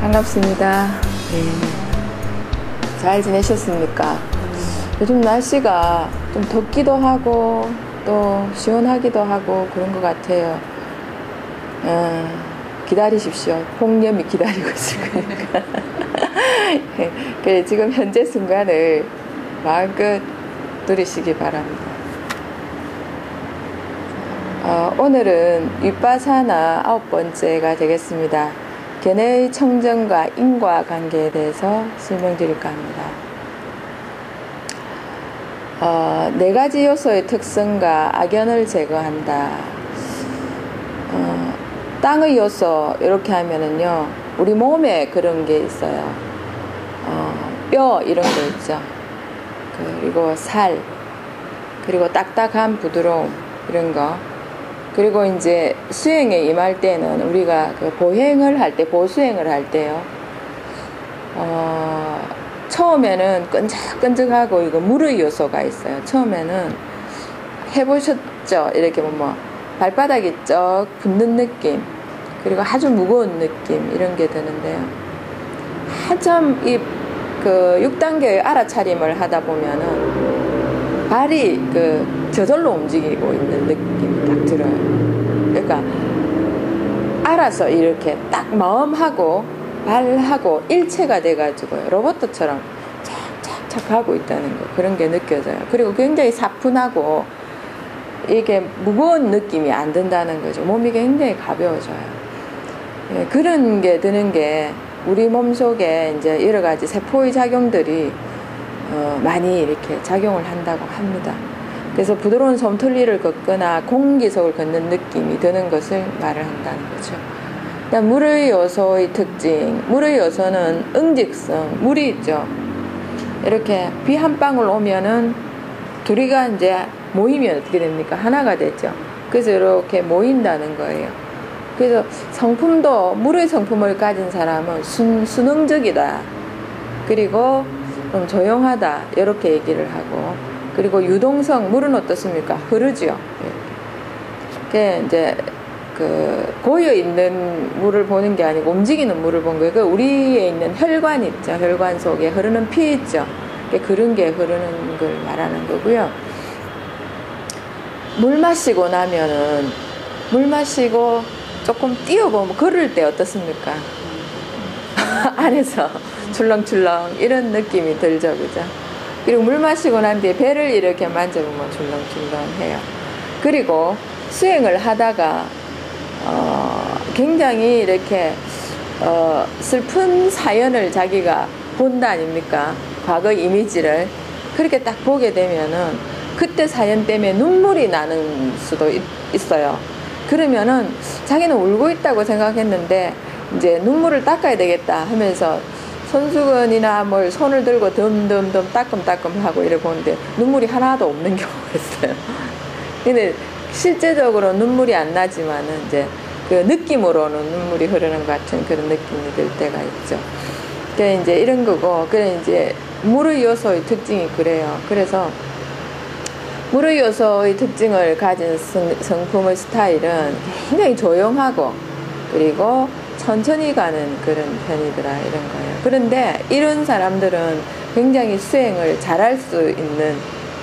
반갑습니다. 네. 잘 지내셨습니까? 요즘 날씨가 좀 덥기도 하고 또 시원하기도 하고 그런 것 같아요. 기다리십시오. 폭염이 기다리고 있을 거니까. 지금 현재 순간을 마음껏 누리시기 바랍니다. 오늘은 윗바사나 9번째가 되겠습니다. 견해의 청정과 인과관계에 대해서 설명드릴까 합니다. 네 가지 요소의 특성과 악연을 제거한다. 땅의 요소 이렇게 하면은요, 우리 몸에 그런 게 있어요. 뼈 이런 거 있죠. 그리고 살, 그리고 딱딱한 부드러움 이런 거. 그리고 이제 수행에 임할 때는 우리가 그 보행을 할 때, 보수행을 할 때요. 처음에는 끈적끈적하고 이거 물의 요소가 있어요. 처음에는 해보셨죠? 이렇게 뭐 발바닥이 쩍 붙는 느낌, 그리고 아주 무거운 느낌 이런 게 드는데요. 한참 그 6단계의 알아차림을 하다 보면은 발이 저절로 움직이고 있는 느낌이 딱 들어요. 그러니까 알아서 이렇게 딱 마음하고 발하고 일체가 돼가지고요, 로봇처럼 착착착 하고 있다는 거, 그런 게 느껴져요. 그리고 굉장히 사뿐하고 이게 무거운 느낌이 안 든다는 거죠. 몸이 굉장히 가벼워져요. 예, 그런 게 드는 게 우리 몸 속에 이제 여러 가지 세포의 작용들이 많이 이렇게 작용을 한다고 합니다. 그래서 부드러운 솜털리를 걷거나 공기속을 걷는 느낌이 드는 것을 말을 한다는 거죠. 그다음 물의 요소의 특징. 물의 요소는 응직성, 물이 있죠. 이렇게 비 한 방울 오면은 둘이가 이제 모이면 어떻게 됩니까? 하나가 되죠. 그래서 이렇게 모인다는 거예요. 그래서 성품도, 물의 성품을 가진 사람은 순응적이다. 그리고 좀 조용하다. 이렇게 얘기를 하고, 그리고 유동성, 물은 어떻습니까? 흐르죠. 그게 이제 고여 있는 물을 보는 게 아니고 움직이는 물을 본 거예요. 우리에 있는 혈관 있죠. 혈관 속에 흐르는 피 있죠. 그런 게 흐르는 걸 말하는 거고요. 물 마시고 나면은, 물 마시고 조금 뛰어보면 걸을 때 어떻습니까? 안에서 출렁출렁 이런 느낌이 들죠, 그죠? 그리고 물 마시고 난 뒤에 배를 이렇게 만져보면 출렁출렁해요. 그리고 수행을 하다가 굉장히 이렇게 슬픈 사연을 자기가 본다 아닙니까? 과거 이미지를 그렇게 딱 보게 되면은 그때 사연 때문에 눈물이 나는 수도 있어요. 그러면은 자기는 울고 있다고 생각했는데 이제 눈물을 닦아야 되겠다 하면서 손수건이나 뭘 손을 들고 덤덤덤 따끔따끔 하고 이래 보는데 눈물이 하나도 없는 경우가 있어요. 근데 실제적으로 눈물이 안 나지만은 이제 그 느낌으로는 눈물이 흐르는 것 같은 그런 느낌이 들 때가 있죠. 그래 이제 이런 거고, 그래 이제 물의 요소의 특징이 그래요. 그래서 물의 요소의 특징을 가진 성품의 스타일은 굉장히 조용하고 그리고 천천히 가는 그런 편이더라, 이런 거예요. 그런데 이런 사람들은 굉장히 수행을 잘할 수 있는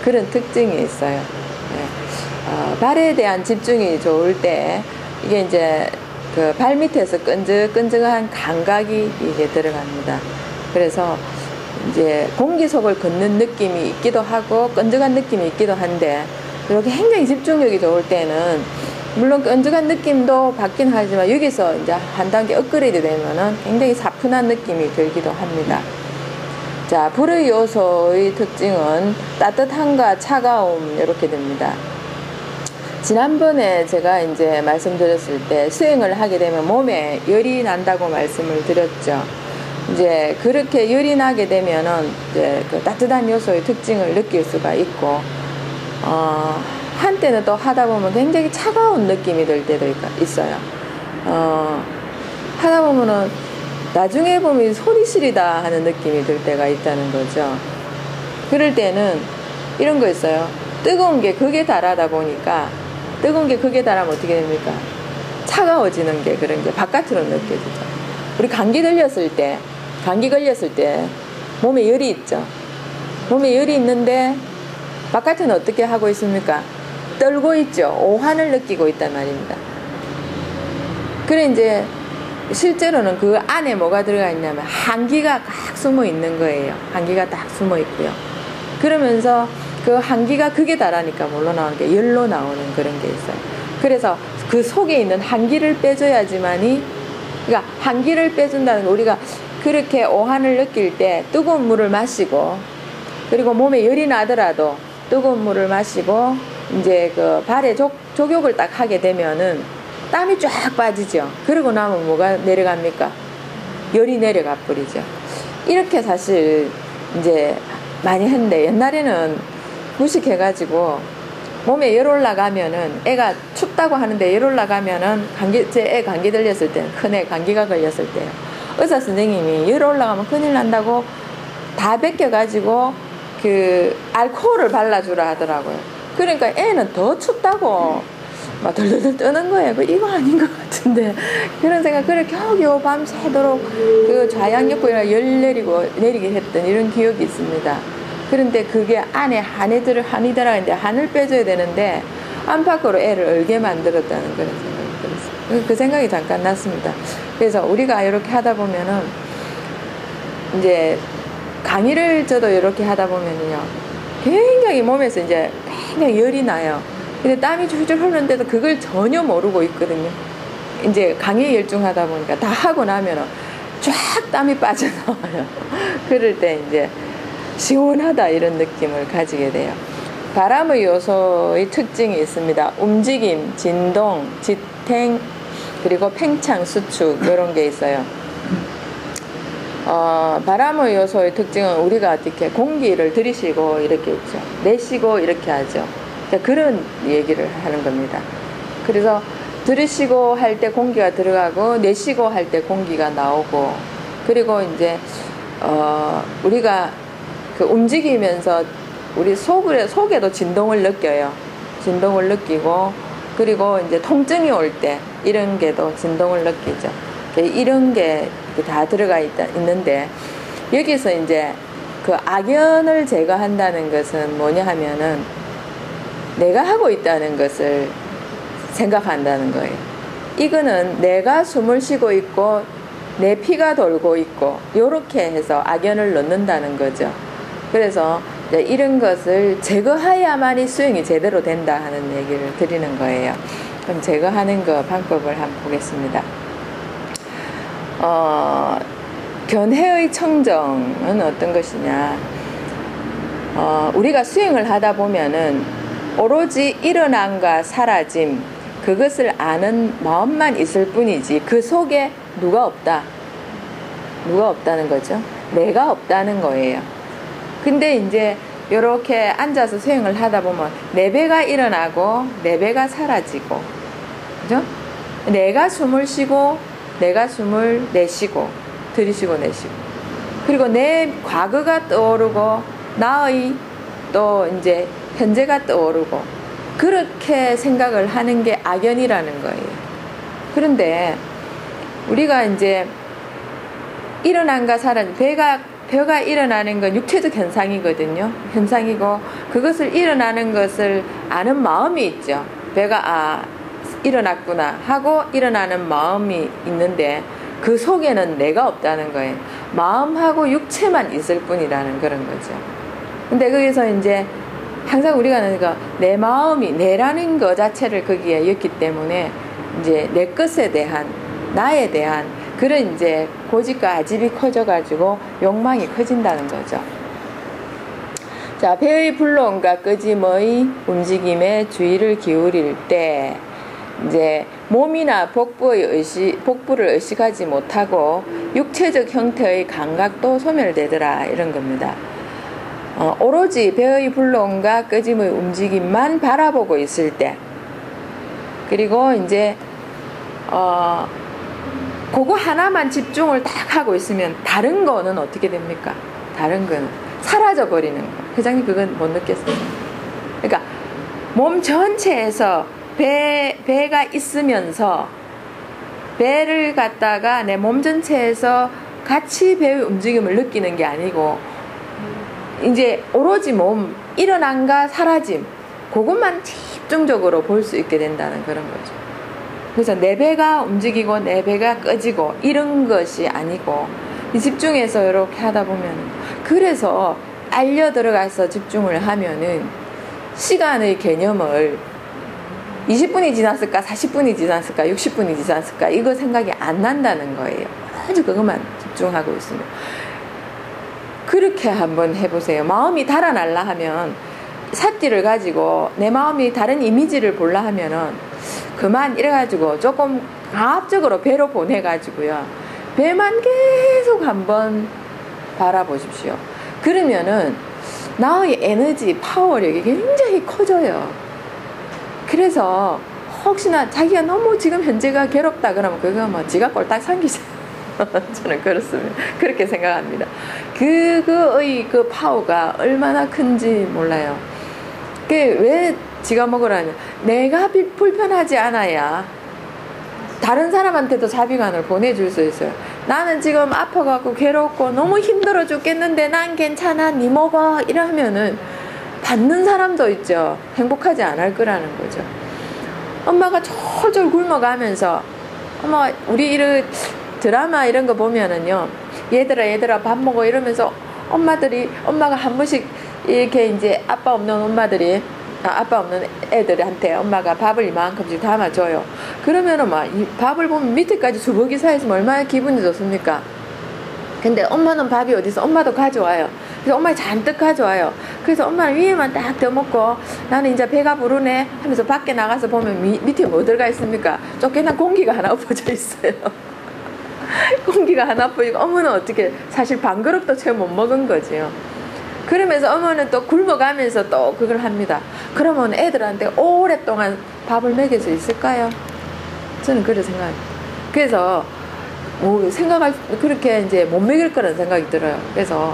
그런 특징이 있어요. 네. 발에 대한 집중이 좋을 때 이게 이제 그 발 밑에서 끈적끈적한 감각이 이게 들어갑니다. 그래서 이제 공기 속을 걷는 느낌이 있기도 하고 끈적한 느낌이 있기도 한데, 이렇게 굉장히 집중력이 좋을 때는 물론 끈적한 느낌도 받긴 하지만 여기서 이제 한 단계 업그레이드 되면은 굉장히 사뿐한 느낌이 들기도 합니다. 자, 불의 요소의 특징은 따뜻함과 차가움 이렇게 됩니다. 지난번에 제가 이제 말씀드렸을 때 수행을 하게 되면 몸에 열이 난다고 말씀을 드렸죠. 이제 그렇게 열이 나게 되면은 이제 그 따뜻한 요소의 특징을 느낄 수가 있고, 한때는 또 하다 보면 굉장히 차가운 느낌이 들 때도 있어요. 하다 보면은 나중에 보면 손이 시리다 하는 느낌이 들 때가 있다는 거죠. 그럴 때는 이런 거 있어요. 뜨거운 게 극에 달하다 보니까, 뜨거운 게 극에 달하면 어떻게 됩니까? 차가워지는 게, 그런 게 바깥으로 느껴지죠. 우리 감기 걸렸을 때 몸에 열이 있죠. 몸에 열이 있는데 바깥에는 어떻게 하고 있습니까? 떨고 있죠. 오한을 느끼고 있단 말입니다. 그래 이제 실제로는 그 안에 뭐가 들어가 있냐면 한기가 딱 숨어 있는 거예요. 한기가 딱 숨어 있고요. 그러면서 그 한기가 극에 달하니까 뭘로 나오는 게 열로 나오는 그런 게 있어요. 그래서 그 속에 있는 한기를 빼줘야지만이, 그러니까 한기를 빼준다는 거, 우리가 그렇게 오한을 느낄 때 뜨거운 물을 마시고, 그리고 몸에 열이 나더라도 뜨거운 물을 마시고 이제 그 발에 족욕을 딱 하게 되면은 땀이 쫙 빠지죠. 그러고 나면 뭐가 내려갑니까? 열이 내려가 버리죠. 이렇게 사실 이제 많이 했는데, 옛날에는 무식해가지고 몸에 열 올라가면은, 애가 춥다고 하는데 열 올라가면은 제 애 감기 들렸을 때는, 큰애 감기가 걸렸을 때요, 의사 선생님이 열 올라가면 큰일 난다고 다 벗겨가지고 그 알코올을 발라주라 하더라고요. 그러니까 애는 더 춥다고 막 덜덜덜 뜨는 거예요. 이거 아닌 것 같은데, 그런 생각, 그렇게 겨우 밤새도록 그 좌양력부에 열 내리게 했던 이런 기억이 있습니다. 그런데 그게 안에 한이 들어가는데 한을 빼줘야 되는데 안팎으로 애를 얼게 만들었다는 그런 생각이 들었어요. 그 생각이 잠깐 났습니다. 그래서 우리가 이렇게 하다 보면은 이제 강의를 저도 이렇게 하다 보면요, 굉장히 몸에서 이제 굉장히 열이 나요. 근데 땀이 줄줄 흐르는데도 그걸 전혀 모르고 있거든요. 이제 강의에 열중하다 보니까 다 하고 나면은 쫙 땀이 빠져나와요. 그럴 때 이제 시원하다 이런 느낌을 가지게 돼요. 바람의 요소의 특징이 있습니다. 움직임, 진동, 지탱, 그리고 팽창, 수축, 이런 게 있어요. 바람의 요소의 특징은 우리가 어떻게 공기를 들이쉬고 이렇게 있죠. 내쉬고 이렇게 하죠. 그런 얘기를 하는 겁니다. 그래서 들이쉬고 할 때 공기가 들어가고 내쉬고 할 때 공기가 나오고, 그리고 이제 우리가 그 움직이면서 우리 속에도 진동을 느껴요. 진동을 느끼고, 그리고 이제 통증이 올 때 이런 게도 진동을 느끼죠. 이런 게 다 들어가 있는데, 여기서 이제 그 악연을 제거한다는 것은 뭐냐 하면은 내가 하고 있다는 것을 생각한다는 거예요. 이거는 내가 숨을 쉬고 있고 내 피가 돌고 있고, 요렇게 해서 악연을 넣는다는 거죠. 그래서 이제 이런 것을 제거해야만이 수행이 제대로 된다 하는 얘기를 드리는 거예요. 그럼 제거하는 거 방법을 한번 보겠습니다. 견해의 청정은 어떤 것이냐, 우리가 수행을 하다 보면은 오로지 일어남과 사라짐, 그것을 아는 마음만 있을 뿐이지 그 속에 누가 없다는 거죠. 내가 없다는 거예요. 근데 이제 이렇게 앉아서 수행을 하다 보면 내 배가 일어나고 내 배가 사라지고, 그죠? 내가 숨을 쉬고 내가 숨을 내쉬고, 들이쉬고 내쉬고, 그리고 내 과거가 떠오르고 나의 또 이제 현재가 떠오르고, 그렇게 생각을 하는 게 악연이라는 거예요. 그런데 우리가 이제 일어난과 사라짐, 배가 일어나는 건 육체적 현상이거든요. 현상이고, 그것을 일어나는 것을 아는 마음이 있죠. 배가 일어났구나 하고 일어나는 마음이 있는데, 그 속에는 내가 없다는 거예요. 마음하고 육체만 있을 뿐이라는 그런 거죠. 근데 거기서 이제 항상 우리가 내 마음이, 내라는 것 자체를 거기에 였기 때문에 이제 내 것에 대한, 나에 대한 그런 이제 고집과 아집이 커져가지고 욕망이 커진다는 거죠. 자, 배의 불론과 끄짐의 움직임에 주의를 기울일 때 이제 몸이나 복부를 의식하지 못하고 육체적 형태의 감각도 소멸되더라 이런 겁니다. 오로지 배의 불론과 끄짐의 움직임만 바라보고 있을 때, 그리고 이제 그거 하나만 집중을 딱 하고 있으면 다른 거는 어떻게 됩니까? 다른 거는 사라져 버리는 거. 회장님 그건 못 느꼈어요. 그러니까 몸 전체에서 배가 있으면서 배를 갖다가 내 몸 전체에서 같이 배의 움직임을 느끼는 게 아니고 이제 오로지 몸 일어난가 사라짐 그것만 집중적으로 볼 수 있게 된다는 그런 거죠. 그래서 내 배가 움직이고 내 배가 꺼지고 이런 것이 아니고 집중해서 이렇게 하다 보면, 그래서 알려 들어가서 집중을 하면은 시간의 개념을 20분이 지났을까 40분이 지났을까 60분이 지났을까 이거 생각이 안 난다는 거예요. 아주 그것만 집중하고 있으면. 그렇게 한번 해보세요. 마음이 달아날라 하면, 삿띠를 가지고 내 마음이 다른 이미지를 볼라 하면은 그만 이래가지고 조금 강압적으로 배로 보내가지고요, 배만 계속 한번 바라보십시오. 그러면은 나의 에너지 파워력이 굉장히 커져요. 그래서 혹시나 자기가 너무 지금 현재가 괴롭다 그러면 그거 뭐 지가 꼴딱 삼기죠. 저는 그렇습니다. 그렇게 생각합니다. 그거의 그 파워가 얼마나 큰지 몰라요. 그게 왜 지가 먹으라냐, 내가 불편하지 않아야 다른 사람한테도 자비관을 보내줄 수 있어요. 나는 지금 아파갖고 괴롭고 너무 힘들어 죽겠는데 난 괜찮아 니 먹어 이러면은 받는 사람도 있죠. 행복하지 않을 거라는 거죠. 엄마가 졸졸 굶어가면서, 엄마 우리 이런 드라마 이런 거 보면은요, 얘들아 밥 먹어 이러면서 엄마가 한 번씩 이렇게 이제 아빠 없는 애들한테 엄마가 밥을 이만큼씩 담아줘요. 그러면은 막 이 밥을 보면 밑에까지 주걱이 쌓여있으면 얼마나 기분이 좋습니까? 근데 엄마는 밥이 어디서, 엄마도 가져와요. 그래서 엄마 잔뜩 가져와요. 그래서 엄마는 위에만 딱 더 먹고 나는 이제 배가 부르네 하면서 밖에 나가서 보면 밑에 뭐 들어가 있습니까? 쫓겨난 공기가 하나 엎어져 있어요. 공기가 하나 엎어지고 어머는 어떻게, 사실 반 그릇도 채 못 먹은 거지요. 그러면서 어머는 또 굶어가면서 또 그걸 합니다. 그러면 애들한테 오랫동안 밥을 먹일 수 있을까요? 저는 그렇게 생각합니다. 그래서 그렇게 이제 못 먹일 거라는 생각이 들어요. 그래서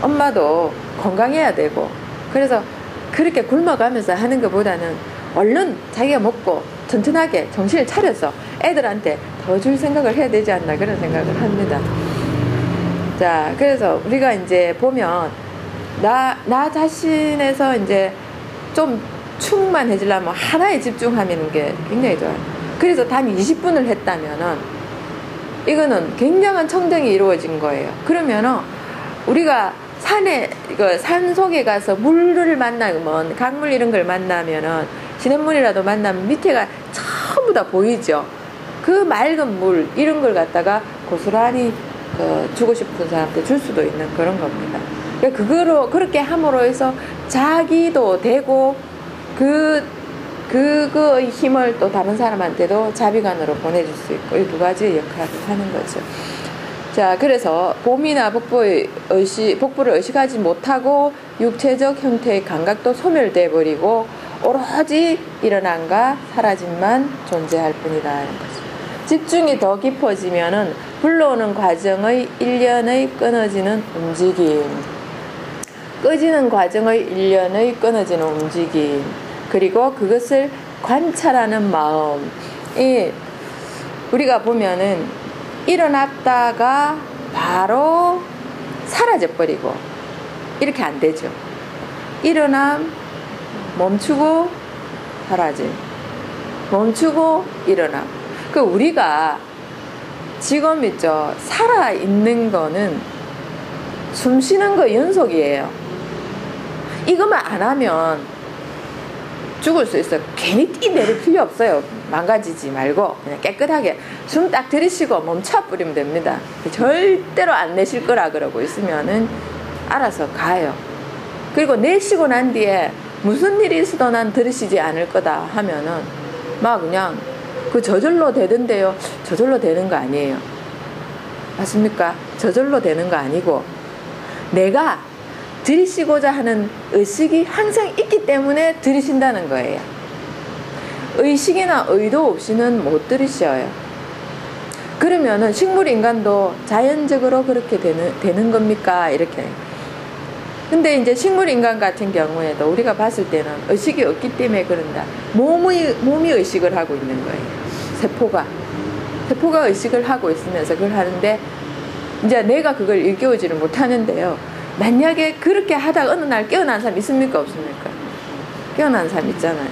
엄마도 건강해야 되고, 그래서 그렇게 굶어가면서 하는 것보다는 얼른 자기가 먹고 튼튼하게 정신을 차려서 애들한테 더 줄 생각을 해야 되지 않나 그런 생각을 합니다. 자, 그래서 우리가 이제 보면 나 자신에서 이제 좀 충만해지려면 하나에 집중하는 게 굉장히 좋아요. 그래서 단 20분을 했다면은 이거는 굉장한 청정이 이루어진 거예요. 그러면은 우리가 산 속에 가서 물을 만나면, 강물 이런 걸 만나면은, 시냇물이라도 만나면 밑에가 전부 다 보이죠. 그 맑은 물 이런 걸 갖다가 고스란히 주고 싶은 사람한테 줄 수도 있는 그런 겁니다. 그러니까 그렇게 함으로 해서 자기도 되고 그거의 힘을 또 다른 사람한테도 자비관으로 보내줄 수 있고, 이 두 가지 역할을 하는 거죠. 자, 그래서 몸이나 복부를 의식하지 못하고 육체적 형태의 감각도 소멸돼 버리고 오로지 일어남과 사라짐만 존재할 뿐이다 하는 거죠. 집중이 더 깊어지면은 불러오는 과정의 일련의 끊어지는 움직임, 꺼지는 과정의 일련의 끊어지는 움직임, 그리고 그것을 관찰하는 마음. 우리가 보면은 일어났다가 바로 사라져버리고 이렇게 안 되죠. 일어남, 멈추고 사라짐, 멈추고 일어남. 우리가 지금 있죠, 살아있는 거는 숨 쉬는 거 연속이에요. 이것만 안 하면 죽을 수 있어요. 괜히 뛰내릴 필요 없어요. 망가지지 말고 그냥 깨끗하게 숨 딱 들이쉬고 멈춰버리면 됩니다. 절대로 안 내쉴 거라 그러고 있으면은 알아서 가요. 그리고 내쉬고 난 뒤에 무슨 일이 있어도 난 들으시지 않을 거다 하면은 막 그냥 그 저절로 되던데요. 저절로 되는 거 아니에요. 맞습니까? 저절로 되는 거 아니고 내가 들으시고자 하는 의식이 항상 있기 때문에 들으신다는 거예요. 의식이나 의도 없이는 못 들으셔요. 그러면은 식물인간도 자연적으로 그렇게 되는 겁니까? 이렇게. 근데 이제 식물인간 같은 경우에도 우리가 봤을 때는 의식이 없기 때문에 그런다. 몸이 의식을 하고 있는 거예요. 세포가 의식을 하고 있으면서 그걸 하는데 이제 내가 그걸 일깨우지를 못하는데요. 만약에 그렇게 하다가 어느 날 깨어난 사람 있습니까? 없습니까? 깨어난 사람 있잖아요.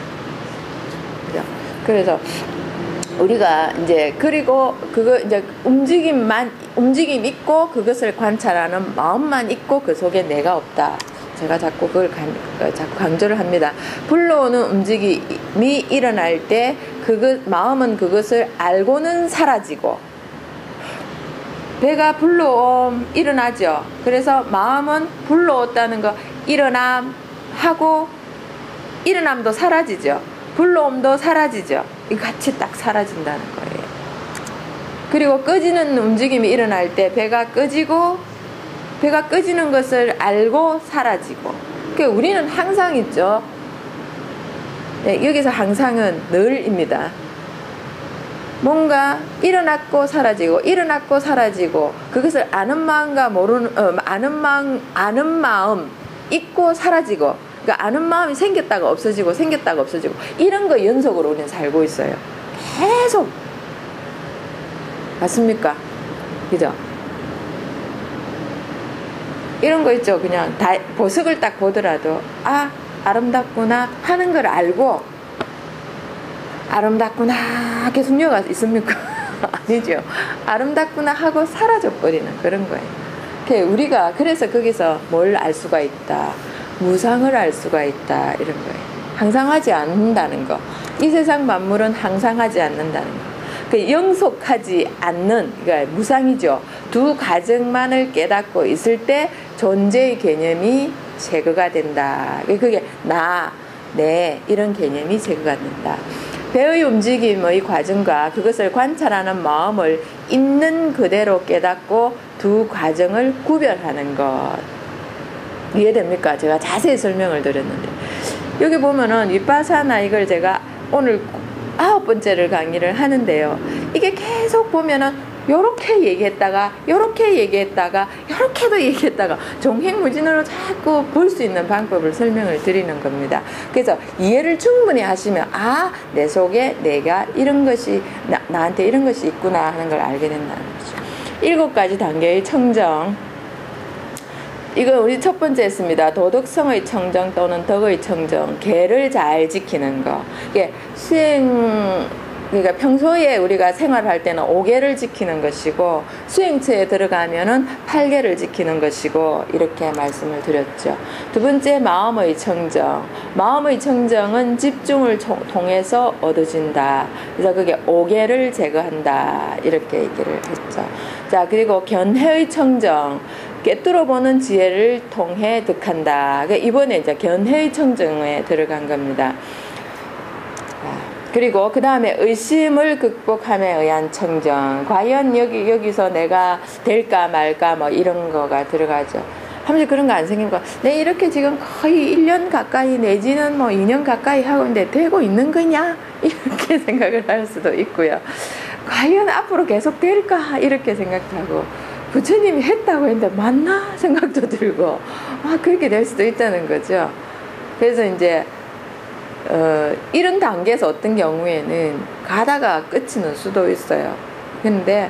그죠? 그래서 우리가 이제 그리고 그거 이제 움직임 있고 그것을 관찰하는 마음만 있고 그 속에 내가 없다. 제가 자꾸 그걸 자꾸 강조를 합니다. 불러오는 움직임이 일어날 때 마음은 그것을 알고는 사라지고 배가 일어나죠. 그래서 마음은 불러왔다는 거 일어남 하고 일어남도 사라지죠. 불러옴도 사라지죠. 이거 같이 딱 사라진다는 거예요. 그리고 꺼지는 움직임이 일어날 때 배가 꺼지는 것을 알고 사라지고. 그러니까 우리는 항상 있죠. 네, 여기서 항상은 늘입니다. 뭔가 일어났고 사라지고 그것을 아는 마음과 아는 마음 있고 사라지고, 그러니까 아는 마음이 생겼다가 없어지고 이런 거 연속으로 우리는 살고 있어요. 계속. 맞습니까? 그죠? 이런 거 있죠. 그냥 보석을 딱 보더라도 아름답구나 하는 걸 알고 아름답구나 계속 녀가 있습니까? 아니죠. 아름답구나 하고 사라져버리는 그런 거예요. 우리가 그래서 거기서 뭘 알 수가 있다. 무상을 알 수가 있다. 이런 거예요. 항상하지 않는다는 거. 이 세상 만물은 항상하지 않는다는 거. 영속하지 않는, 그러니까 무상이죠. 두 가정만을 깨닫고 있을 때 존재의 개념이 제거가 된다. 그게 나, 내 이런 개념이 제거가 된다. 배의 움직임의 과정과 그것을 관찰하는 마음을 있는 그대로 깨닫고 두 과정을 구별하는 것. 이해됩니까? 제가 자세히 설명을 드렸는데 여기 보면은 위파사나 이걸 제가 오늘 9번째를 강의를 하는데요. 이게 계속 보면은 요렇게 얘기했다가 요렇게도 얘기했다가 종횡무진으로 자꾸 볼 수 있는 방법을 설명을 드리는 겁니다. 그래서 이해를 충분히 하시면 내 속에 내가 이런 것이 나한테 이런 것이 있구나 하는 걸 알게 된다는 거죠. 7가지 단계의 청정. 이거 우리 첫 번째 했습니다. 도덕성의 청정 또는 덕의 청정. 계를 잘 지키는 거. 이게 그러니까 평소에 우리가 생활할 때는 5계를 지키는 것이고 수행처에 들어가면은 8계를 지키는 것이고 이렇게 말씀을 드렸죠. 두 번째 마음의 청정. 마음의 청정은 집중을 통해서 얻어진다. 그래서 그게 5계를 제거한다. 이렇게 얘기를 했죠. 자, 그리고 견해의 청정. 꿰뚫어 보는 지혜를 통해 득한다. 그러니까 이번에 이제 견해의 청정에 들어간 겁니다. 그리고 그 다음에 의심을 극복함에 의한 청정. 과연 여기서 내가 될까 말까 뭐 이런 거가 들어가죠. 하면서 그런 거 안 생기니까 내 이렇게 지금 거의 1년 가까이 내지는 뭐 2년 가까이 하고 있는데 되고 있는 거냐? 이렇게 생각을 할 수도 있고요. 과연 앞으로 계속 될까? 이렇게 생각하고 부처님이 했다고 했는데 맞나? 생각도 들고 그렇게 될 수도 있다는 거죠. 그래서 이제 이런 단계에서 어떤 경우에는 가다가 끝이는 수도 있어요. 근데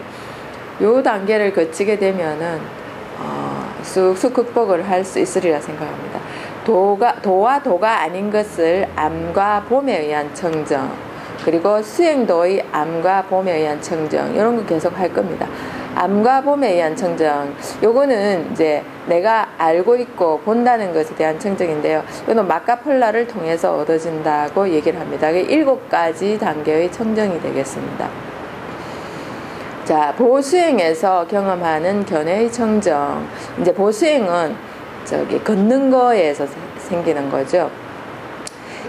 요 단계를 거치게 되면은 쑥쑥 극복을 할 수 있으리라 생각합니다. 도와 도가 아닌 것을 암과 봄에 의한 청정, 그리고 수행도의 암과 봄에 의한 청정, 이런 거 계속 할 겁니다. 암과 봄에 의한 청정, 요거는 이제 내가 알고 있고 본다는 것에 대한 청정인데요. 이거는 마카폴라를 통해서 얻어진다고 얘기를 합니다. 7가지 단계의 청정이 되겠습니다. 자, 보수행에서 경험하는 견해의 청정. 이제 보수행은 걷는 거에서 생기는 거죠.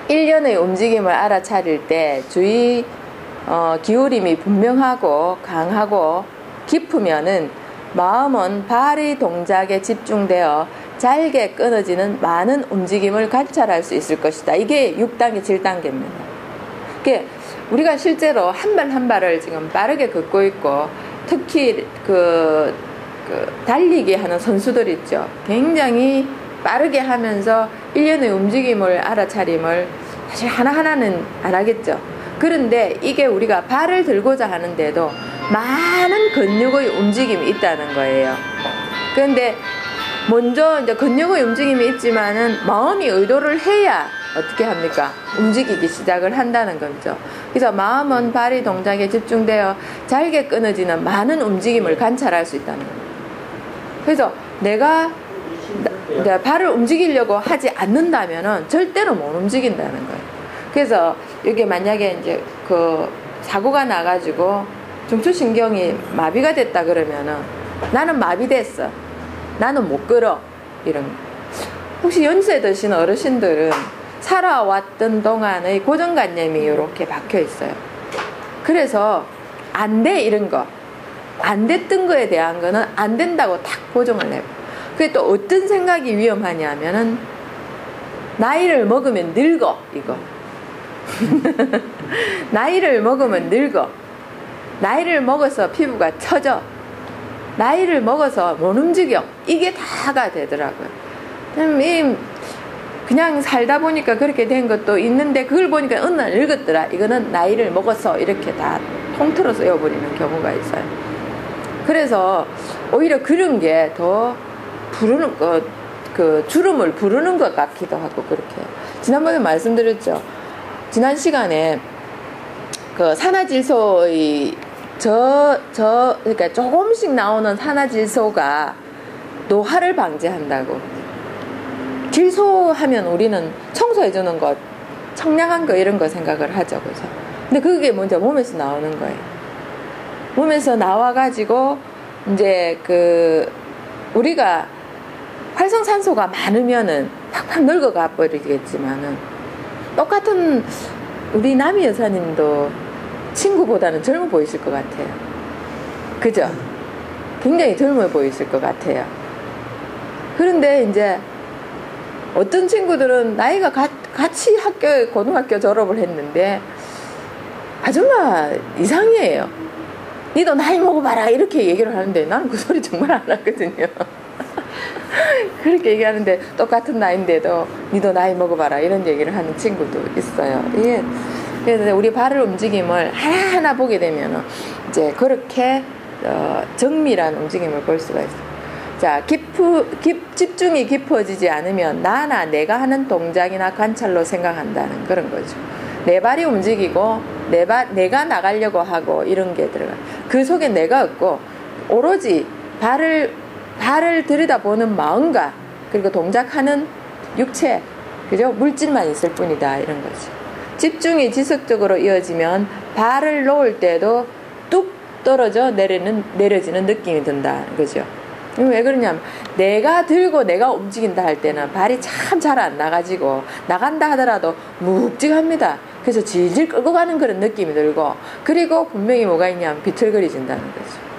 일련의 움직임을 알아차릴 때 주의 기울임이 분명하고 강하고 깊으면은 마음은 발의 동작에 집중되어 잘게 끊어지는 많은 움직임을 관찰할 수 있을 것이다. 이게 6단계, 7단계입니다. 그게 우리가 실제로 한 발 한 발을 지금 빠르게 걷고 있고, 특히 달리기 하는 선수들 있죠. 굉장히 빠르게 하면서 일련의 움직임을 알아차림을 사실 하나하나는 안 하겠죠. 그런데 이게 우리가 발을 들고자 하는데도 많은 근육의 움직임이 있다는 거예요. 그런데 먼저 이제 근육의 움직임이 있지만은 마음이 의도를 해야 어떻게 합니까? 움직이기 시작을 한다는 거죠. 그래서 마음은 발의 동작에 집중되어 잘게 끊어지는 많은 움직임을 관찰할 수 있다는 거예요. 그래서 내가 발을 움직이려고 하지 않는다면은 절대로 못 움직인다는 거예요. 그래서 이게 만약에 이제 사고가 나가지고 중추신경이 마비가 됐다 그러면은 나는 마비됐어. 나는 못 걸어. 이런. 혹시 연세 드신 어르신들은 살아왔던 동안의 고정관념이 이렇게 박혀 있어요. 그래서 안 돼 이런 거. 안 됐던 거에 대한 거는 안 된다고 탁 고정을 해요. 그게 또 어떤 생각이 위험하냐면은 나이를 먹으면 늙어 이거. 나이를 먹으면 늙어. 나이를 먹어서 피부가 처져. 나이를 먹어서 못 움직여. 이게 다가 되더라고요. 그냥 살다 보니까 그렇게 된 것도 있는데 그걸 보니까 어느 날 늙었더라. 이거는 나이를 먹어서 이렇게 다 통틀어서 외워버리는 경우가 있어요. 그래서 오히려 그런 게 더 부르는 것, 주름을 부르는 것 같기도 하고 그렇게. 지난번에 말씀드렸죠. 지난 시간에 산화질소의 그러니까 조금씩 나오는 산화질소가 노화를 방지한다고. 질소 하면 우리는 청소해주는 것, 청량한 거 이런 거 생각을 하죠. 그죠? 근데 그게 먼저 몸에서 나오는 거예요. 몸에서 나와가지고 이제 우리가 활성산소가 많으면은 팍팍 늙어가 버리겠지만은 똑같은 우리 남이 여사님도 친구보다는 젊어 보이실 것 같아요. 그죠? 굉장히 젊어 보이실 것 같아요. 그런데 이제 어떤 친구들은 나이가 같이 고등학교 졸업을 했는데 아줌마 이상해요. 니도 나이 먹어봐라 이렇게 얘기를 하는데 나는 그 소리 정말 안 하거든요. 그렇게 얘기하는데 똑같은 나이인데도 니도 나이 먹어봐라 이런 얘기를 하는 친구도 있어요. 이게 그래서 우리 발을 움직임을 하나하나 보게 되면 이제 그렇게 정밀한 움직임을 볼 수가 있어요. 자, 집중이 깊어지지 않으면 나나 내가 하는 동작이나 관찰로 생각한다는 그런 거죠. 내 발이 움직이고 내가 나가려고 하고 이런 게 들어가. 그 속에 내가 없고 오로지 발을 들여다보는 마음과 그리고 동작하는 육체, 그죠? 물질만 있을 뿐이다 이런 거죠. 집중이 지속적으로 이어지면 발을 놓을 때도 뚝 떨어져 내려지는 느낌이 든다 그죠? 왜 그러냐면 내가 들고 내가 움직인다 할 때는 발이 참 잘 안 나가지고 나간다 하더라도 묵직합니다. 그래서 질질 끌고 가는 그런 느낌이 들고 그리고 분명히 뭐가 있냐면 비틀거리진다는 거죠.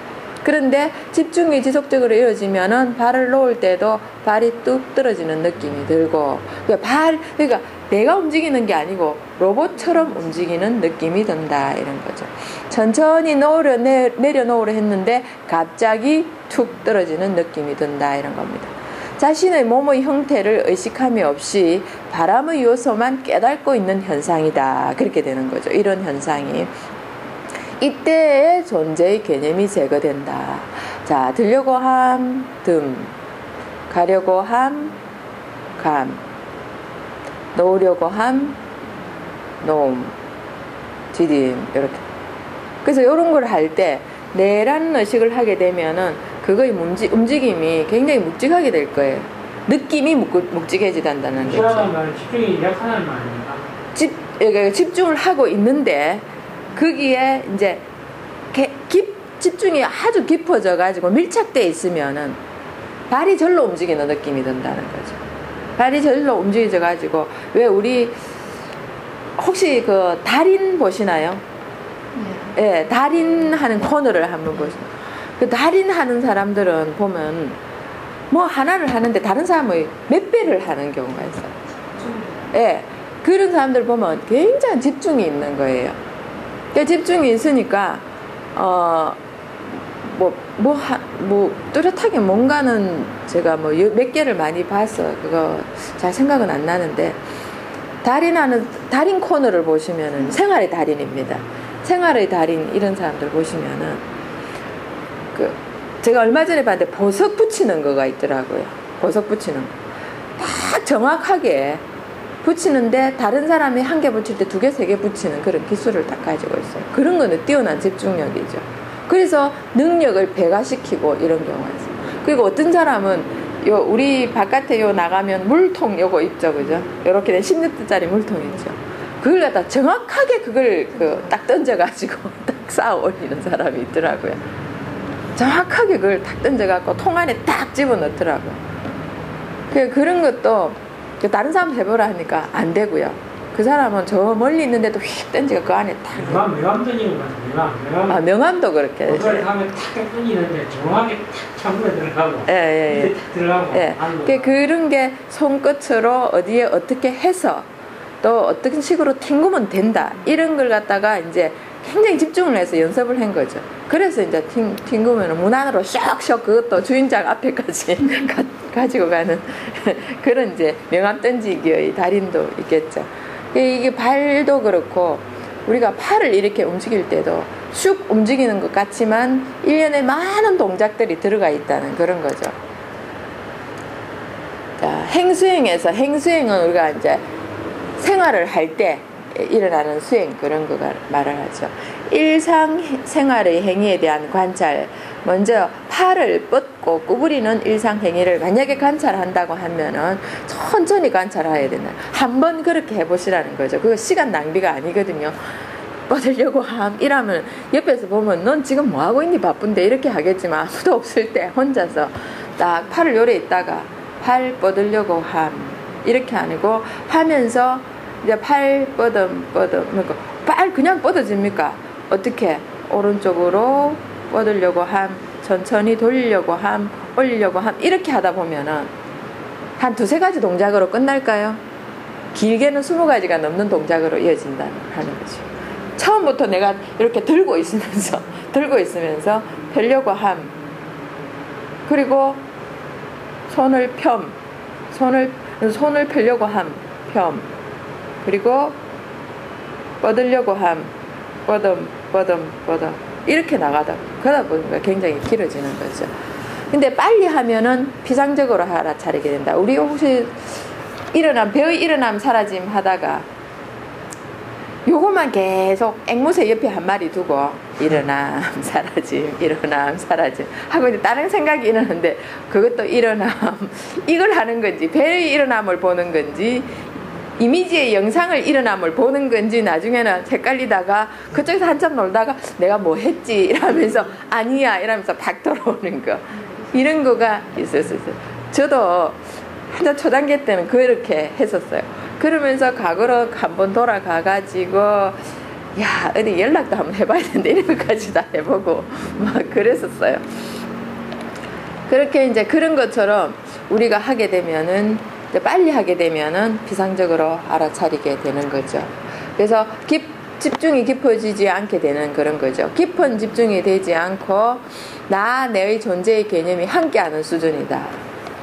그런데 집중이 지속적으로 이어지면은 발을 놓을 때도 발이 뚝 떨어지는 느낌이 들고 그러니까 내가 움직이는 게 아니고 로봇처럼 움직이는 느낌이 든다 이런 거죠. 천천히 내려놓으려 했는데 갑자기 툭 떨어지는 느낌이 든다 이런 겁니다. 자신의 몸의 형태를 의식함이 없이 바람의 요소만 깨닫고 있는 현상이다 그렇게 되는 거죠. 이런 현상이 이때의 존재의 개념이 제거된다. 자, 들려고 함, 듬, 가려고 함, 감, 놓으려고 함, 놓음, 디딤, 이렇게. 그래서 이런 걸 할 때 내라는 의식을 하게 되면은 그거의 움직임이 굉장히 묵직하게 될 거예요. 느낌이 묵직해지단다는 거죠. 집중이 약하다는 말 아닙니까? 집중을 하고 있는데 거기에 이제 집중이 아주 깊어져 가지고 밀착돼 있으면은 발이 절로 움직이는 느낌이 든다는 거죠. 발이 절로 움직여져 가지고 왜 우리 혹시 그 달인 보시나요? 예, 달인 하는 코너를 한번 보시죠. 그 달인 하는 사람들은 보면 뭐 하나를 하는데 다른 사람의 몇 배를 하는 경우가 있어요. 예, 그런 사람들 보면 굉장히 집중이 있는 거예요. 그 집중이 있으니까 뚜렷하게 뭔가는 제가 뭐 몇 개를 많이 봤어. 그거 잘 생각은 안 나는데 달인 코너를 보시면은 생활의 달인입니다. 생활의 달인 이런 사람들 보시면은 제가 얼마 전에 봤는데 보석 붙이는 거가 있더라고요. 보석 붙이는 거. 딱 정확하게 붙이는데 다른 사람이 한 개 붙일 때 2개, 3개 붙이는 그런 기술을 딱 가지고 있어요. 그런 거는 뛰어난 집중력이죠. 그래서 능력을 배가시키고 이런 경우가 있어요. 그리고 어떤 사람은 우리 바깥에 나가면 물통 요거 있죠, 그죠? 요렇게 된 10리터짜리 물통 있죠. 그걸 갖다 정확하게 그걸 딱 던져가지고 딱 쌓아 올리는 사람이 있더라고요. 정확하게 그걸 딱 던져갖고 통 안에 딱 집어넣더라고요. 그런 것도 다른 사람 해보라 하니까 안 되고요. 그 사람은 저 멀리 있는데도 휙 던지고 그 안에 딱. 명함 던지는 거 같아요. 명함도 그렇게. 그걸 하면 탁 던지는데 정확하게 탁 창문에 들어가고. 예. 들어가고. 예. 그런 게 손끝으로 어디에 어떻게 해서 또 어떤 식으로 튕구면 된다. 이런 걸 갖다가 이제 굉장히 집중을 해서 연습을 한 거죠. 그래서 이제 튕구면 문 안으로 샥샥 그것도 주인장 앞에까지 가지고 가는 그런 이제 명함 던지기의 달인도 있겠죠. 이게 발도 그렇고 우리가 팔을 이렇게 움직일 때도 슉 움직이는 것 같지만 일련에 많은 동작들이 들어가 있다는 그런 거죠. 자, 행수행은 우리가 이제 생활을 할 때 일어나는 수행 그런 거 말을 하죠. 일상생활의 행위에 대한 관찰. 먼저 팔을 뻗고 구부리는 일상행위를 만약에 관찰한다고 하면은 천천히 관찰해야 된다. 한번 그렇게 해보시라는 거죠. 그거 시간 낭비가 아니거든요. 뻗으려고 이러면 옆에서 보면 넌 지금 뭐하고 있니 바쁜데 이렇게 하겠지만 아무도 없을 때 혼자서 딱 팔을 요래 있다가 팔 뻗으려고 이렇게 아니고 하면서 이제 팔 그러니까 팔 그냥 뻗어집니까? 어떻게? 오른쪽으로 뻗으려고 천천히 돌리려고 올리려고 이렇게 하다 보면은 한 2-3가지 동작으로 끝날까요? 길게는 20가지가 넘는 동작으로 이어진다는 하는 거죠. 처음부터 내가 이렇게 들고 있으면서 펴려고 그리고 손을 펴려고 그리고 뻗으려고 뻗음 이렇게 그러다 보니까 굉장히 길어지는 거죠. 근데 빨리 하면은 비상적으로 알아차리게 된다. 우리 혹시 배의 일어남 사라짐 하다가 요것만 계속 앵무새 옆에 한 마리 두고 일어남 사라짐 하고 이제 다른 생각이 일어나는데 그것도 일어남 이걸 하는 건지 배의 일어남을 보는 건지 이미지의 영상을 일어남을 보는 건지 나중에는 헷갈리다가 그쪽에서 한참 놀다가 내가 뭐 했지 이러면서 아니야 이러면서 팍 돌아오는 거 이런 거가 있었어요. 저도 한참 초단계 때는 그렇게 했었어요. 그러면서 과거로 한번 돌아가가지고 야 어디 연락도 한번 해봐야 되는데 이런 것까지 다 해보고 막 그랬었어요. 그렇게 이제 그런 것처럼 우리가 하게 되면은 빨리 하게 되면은 비상적으로 알아차리게 되는 거죠. 그래서 집중이 깊어지지 않게 되는 그런 거죠. 깊은 집중이 되지 않고 내의 존재의 개념이 함께하는 수준이다.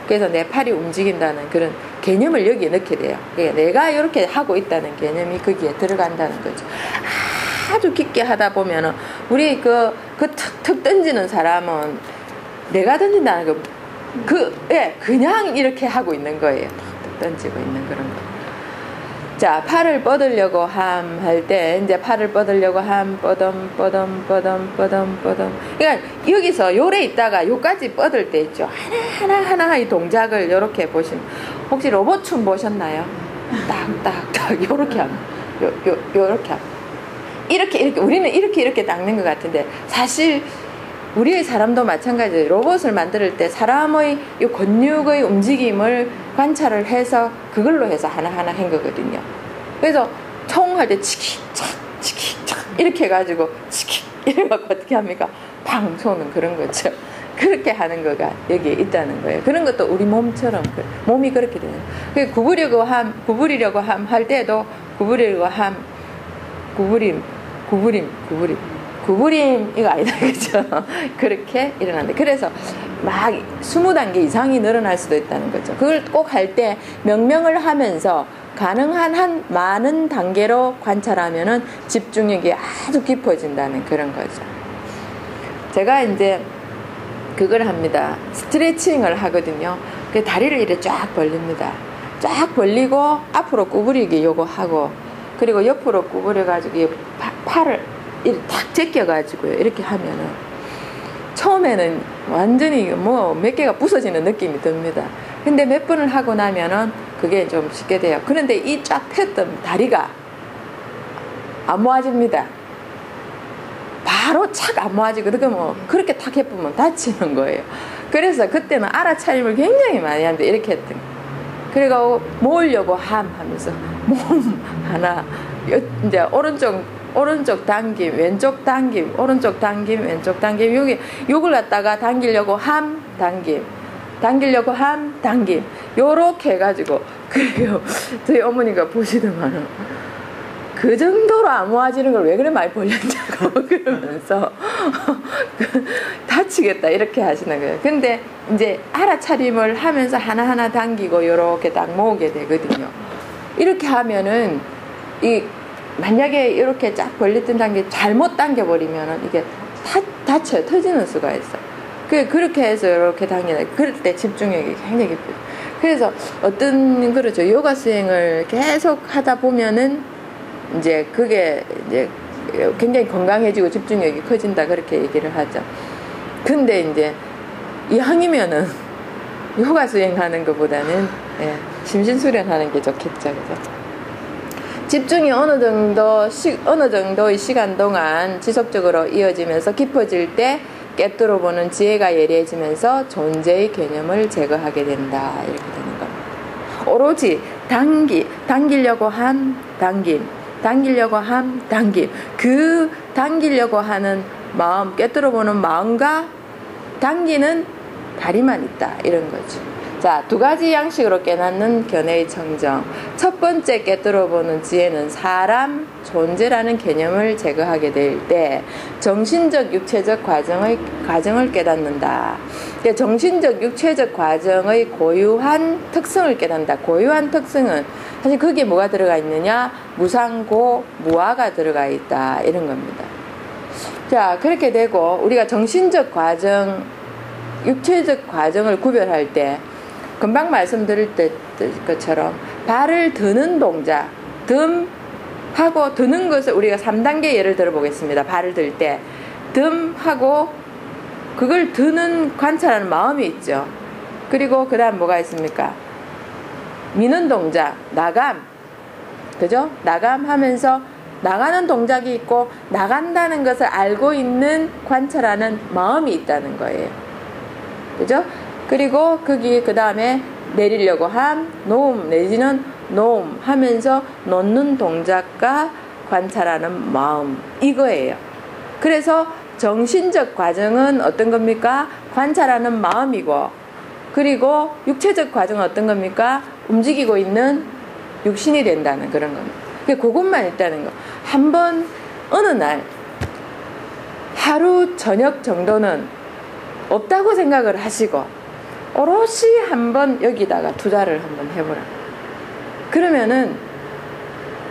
그래서 내 팔이 움직인다는 그런 개념을 여기에 넣게 돼요. 그러니까 내가 이렇게 하고 있다는 개념이 거기에 들어간다는 거죠. 아주 깊게 하다 보면은 우리 툭툭 던지는 사람은 내가 던진다는 그냥 이렇게 하고 있는 거예요. 툭툭 던지고 있는 그런 거. 자, 팔을 뻗으려고 할 때, 이제 팔을 뻗으려고 뻗음. 그러니까 여기서 요래 있다가 요까지 뻗을 때 있죠. 하나 이 동작을 이렇게 보시면, 혹시 로봇춤 보셨나요? 딱딱딱, 요렇게 하면, 요렇게 하면. 이렇게, 우리는 이렇게 닦는 것 같은데, 사실, 우리의 사람도 마찬가지예요. 로봇을 만들 때 사람의 이 근육의 움직임을 관찰을 해서 그걸로 해서 하나하나 한 거거든요. 그래서 총 할 때 치키착 치키착 이렇게 해가지고 치키 이래갖고 어떻게 합니까? 팡 쏘는 그런 거죠. 그렇게 하는 거가 여기에 있다는 거예요. 그런 것도 우리 몸처럼 몸이 그렇게 되는 거예요. 구부리려고 함 할 때도 구부림 이거 아니다 그죠? 그렇게 일어난다. 그래서 막 20단계 이상이 늘어날 수도 있다는 거죠. 그걸 꼭 할 때 명명을 하면서 가능한 한 많은 단계로 관찰하면은 집중력이 아주 깊어진다는 그런 거죠. 제가 이제 그걸 합니다. 스트레칭을 하거든요. 그 다리를 이렇게 쫙 벌립니다. 쫙 벌리고 앞으로 구부리기 요거 하고, 그리고 옆으로 구부려가지고 팔을 이렇게 탁 제껴가지고요. 이렇게 하면은 처음에는 완전히 뭐 몇 개가 부서지는 느낌이 듭니다. 근데 몇 번을 하고 나면은 그게 좀 쉽게 돼요. 그런데 이 쫙 폈던 다리가 안 모아집니다. 바로 착 안 모아지고, 뭐 그렇게 탁 해보면 다치는 거예요. 그래서 그때는 알아차림을 굉장히 많이 하는데 이렇게 했던 거예요. 그리고 모으려고 하면서 몸 하나, 이제 오른쪽 당김, 왼쪽 당김, 오른쪽 당김, 왼쪽 당김, 요걸 갖다가 당기려고 당기려고 당김, 요렇게 해가지고, 그리고 저희 어머니가 보시더만은 그 정도로 안 모아지는 걸 왜 그래 많이 벌렸냐고 그러면서 다치겠다 이렇게 하시는 거예요. 근데 이제 알아차림을 하면서 하나하나 당기고 요렇게 딱 모으게 되거든요. 이렇게 하면은 만약에 이렇게 쫙 벌렸던 단계 잘못 당겨버리면은 이게 다쳐요. 터지는 수가 있어요. 그렇게 해서 이렇게 당기는, 그럴 때 집중력이 굉장히 깊어요. 그래서 그렇죠. 요가 수행을 계속 하다 보면은 이제 그게 이제 굉장히 건강해지고 집중력이 커진다 그렇게 얘기를 하죠. 근데 이제 이왕이면은 요가 수행하는 것보다는 심신수련하는 게 좋겠죠. 그래서 집중이 어느 정도의 시간 동안 지속적으로 이어지면서 깊어질 때 깨뜨려 보는 지혜가 예리해지면서 존재의 개념을 제거하게 된다. 이렇게 되는 겁니다. 오로지 당기려고 한 당김, 그 당기려고 하는 마음, 깨뜨려 보는 마음과 당기는 다리만 있다. 이런 거죠. 자, 두 가지 양식으로 깨닫는 견해의 청정. 첫 번째 깨뜨려 보는 지혜는 사람, 존재라는 개념을 제거하게 될 때 정신적, 육체적 과정을 깨닫는다. 정신적, 육체적 과정의 고유한 특성을 깨닫는다. 고유한 특성은 사실 거기에 뭐가 들어가 있느냐? 무상고, 무아가 들어가 있다. 이런 겁니다. 자, 그렇게 되고 우리가 정신적 과정, 육체적 과정을 구별할 때 금방 말씀드릴 것처럼 발을 드는 동작, 하고 드는 것을 우리가 3단계 예를 들어 보겠습니다. 발을 들 때 하고 그걸 드는 관찰하는 마음이 있죠. 그리고 그 다음 뭐가 있습니까? 미는 동작, 나감, 그죠? 나감하면서 나가는 동작이 있고 나간다는 것을 알고 있는 관찰하는 마음이 있다는 거예요. 그죠? 그리고 그 다음에 내리려고 놓음 내지는 놓음 하면서 놓는 동작과 관찰하는 마음, 이거예요. 그래서 정신적 과정은 어떤 겁니까? 관찰하는 마음이고, 그리고 육체적 과정은 어떤 겁니까? 움직이고 있는 육신이 된다는 그런 겁니다. 그것만 있다는 거. 한번 어느 날 하루 저녁 정도는 없다고 생각을 하시고 오롯이 한번 여기다가 투자를 한번 해보라. 그러면은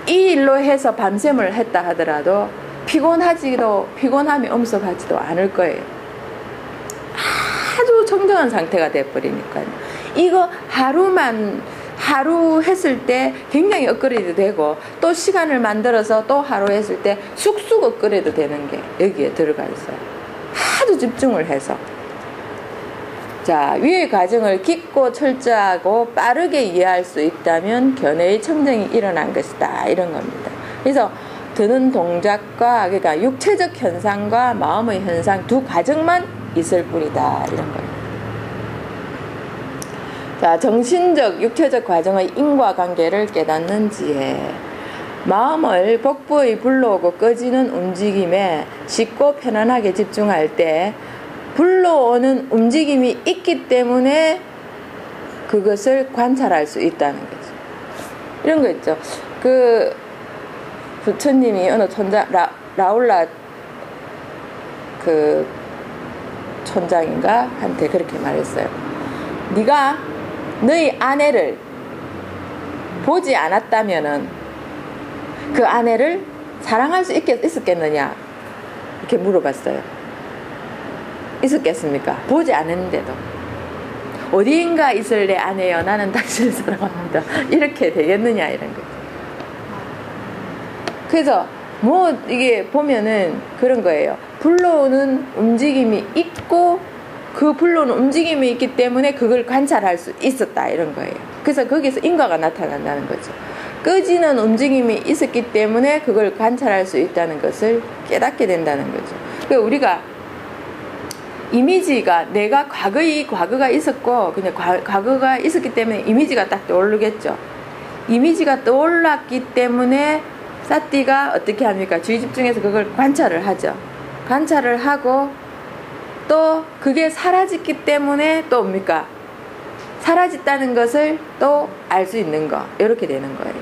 이 일로 해서 밤샘을 했다 하더라도 피곤함이 엄습하지도 않을 거예요. 아주 청정한 상태가 돼버리니까요. 이거 하루 했을 때 굉장히 업그레이드 되고, 또 시간을 만들어서 또 하루 했을 때 쑥쑥 업그레이드 되는 게 여기에 들어가 있어요. 아주 집중을 해서. 자, 위의 과정을 깊고 철저하고 빠르게 이해할 수 있다면 견해의 청정이 일어난 것이다. 이런 겁니다. 그래서 드는 동작과, 그러니까 육체적 현상과 마음의 현상 두 과정만 있을 뿐이다. 이런 거예요. 자, 정신적, 육체적 과정의 인과관계를 깨닫는 지혜. 마음을 복부의 불러오고 꺼지는 움직임에 쉽고 편안하게 집중할 때 불러오는 움직임이 있기 때문에 그것을 관찰할 수 있다는 거죠. 이런 거 있죠. 그 부처님이 어느 촌장, 라울라 그 촌장인가 한테 그렇게 말했어요. 네가 너희 아내를 보지 않았다면은 그 아내를 사랑할 수 있었겠느냐 이렇게 물어봤어요. 있었겠습니까? 보지 않았는데도. 어디인가 있을 내 아내여 나는 당신을 사랑합니다. 이렇게 되겠느냐 이런 거죠. 그래서 뭐 이게 보면은 그런 거예요. 불러오는 움직임이 있고 그 불러오는 움직임이 있기 때문에 그걸 관찰할 수 있었다 이런 거예요. 그래서 거기서 인과가 나타난다는 거죠. 꺼지는 움직임이 있었기 때문에 그걸 관찰할 수 있다는 것을 깨닫게 된다는 거죠. 그러니까 우리가 이미지가 내가 과거가 있었고 그냥 과거가 있었기 때문에 이미지가 딱 떠오르겠죠. 이미지가 떠올랐기 때문에 사띠가 어떻게 합니까? 주의 집중해서 그걸 관찰을 하죠. 관찰을 하고 또 그게 사라졌기 때문에 또 뭡니까? 사라졌다는 것을 또 알 수 있는 거 이렇게 되는 거예요.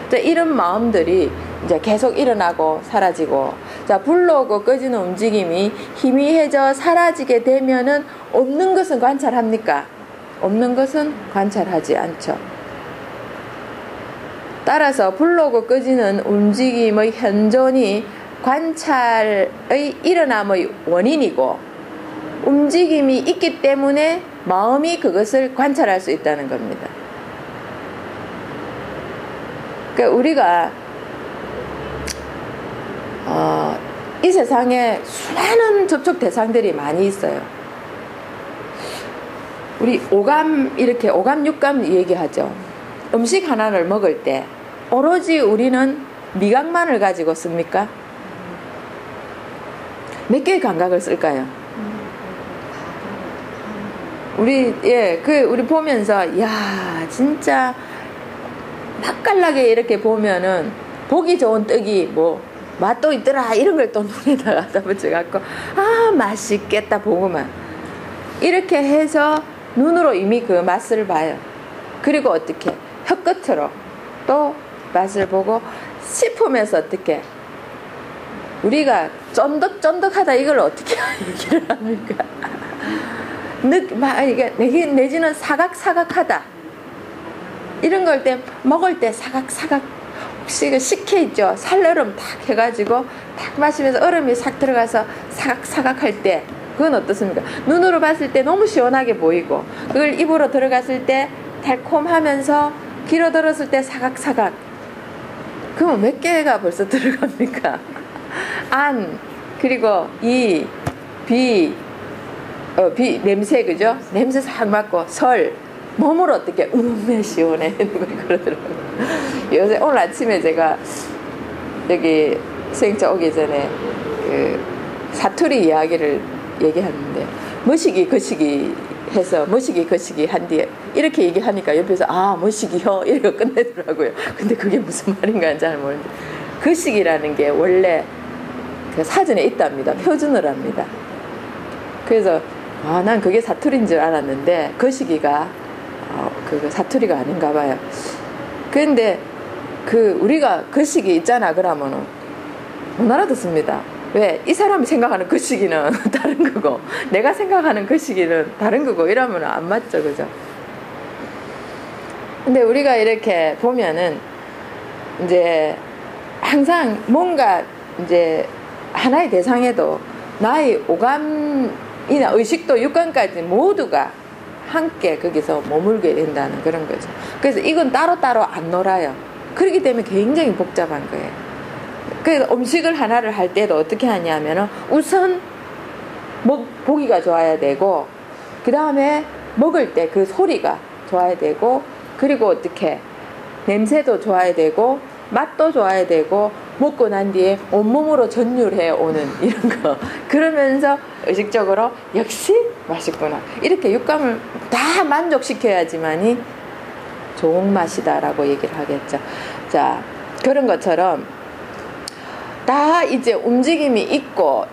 자, 이런 마음들이 이제 계속 일어나고 사라지고 자 불러오고 꺼지는 움직임이 희미해져 사라지게 되면은 없는 것은 관찰합니까? 없는 것은 관찰하지 않죠. 따라서 불러오고 꺼지는 움직임의 현존이 관찰의 일어남의 원인이고 움직임이 있기 때문에 마음이 그것을 관찰할 수 있다는 겁니다. 그러니까 우리가 이 세상에 수많은 접촉 대상들이 많이 있어요. 우리 오감 육감 얘기하죠. 음식 하나를 먹을 때 오로지 우리는 미각만을 가지고 씁니까? 몇 개의 감각을 쓸까요? 우리 보면서 야 진짜 맛깔나게 이렇게 보면은 보기 좋은 떡이 뭐 맛도 있더라 이런 걸 또 눈에다 갖다 붙여갖고 아 맛있겠다 보고만 이렇게 해서 눈으로 이미 그 맛을 봐요. 그리고 어떻게 혀끝으로 또 맛을 보고 식품에서 어떻게 우리가 쫀득쫀득하다 이걸 어떻게 얘기를 합니까? 내지는 사각사각하다 이런 걸 때 먹을 때 사각사각 혹시 그 식혜 있죠? 살얼음 탁 해가지고 탁 마시면서 얼음이 싹 들어가서 사각사각할 때 그건 어떻습니까? 눈으로 봤을 때 너무 시원하게 보이고 그걸 입으로 들어갔을 때 달콤하면서 귀로 들었을 때 사각사각 그러면 몇 개가 벌써 들어갑니까? 안 그리고 이 비 냄새 그죠? 냄새 싹 맡고 설 몸으로 어떻게 시원해 그러더라고요. 요새 오늘 아침에 제가 여기 수행자 오기 전에 그 사투리 이야기를 얘기하는데 머시기 거시기 해서 머시기 거시기 한 뒤에 이렇게 얘기하니까 옆에서 아 머시기요 이렇게 끝내더라고요. 근데 그게 무슨 말인가 잘 모르는데 거시기라는 게 원래 그 사전에 있답니다. 표준을 합니다. 그래서 난 그게 사투리인 줄 알았는데 거시기가 그거 사투리가 아닌가 봐요. 그런데 우리가 거시기 있잖아 그러면은 못 알아듣습니다. 왜? 이 사람이 생각하는 거시기는 다른 거고 내가 생각하는 거시기는 다른 거고 이러면 안 맞죠, 그죠? 근데 우리가 이렇게 보면은 이제 항상 뭔가 이제 하나의 대상에도 나의 오감이나 의식도 육감까지 모두가 함께 거기서 머물게 된다는 그런 거죠. 그래서 이건 따로따로 안 놀아요. 그렇기 때문에 굉장히 복잡한 거예요. 그래서 음식을 하나를 할 때도 어떻게 하냐면은 우선 보기가 좋아야 되고 그 다음에 먹을 때 그 소리가 좋아야 되고 그리고 어떻게 냄새도 좋아야 되고 맛도 좋아야 되고 먹고 난 뒤에 온몸으로 전율해 오는 이런 거. 그러면서 의식적으로 역시 맛있구나. 이렇게 육감을 다 만족시켜야지만이 좋은 맛이다라고 얘기를 하겠죠. 자, 그런 것처럼 다 이제 움직임이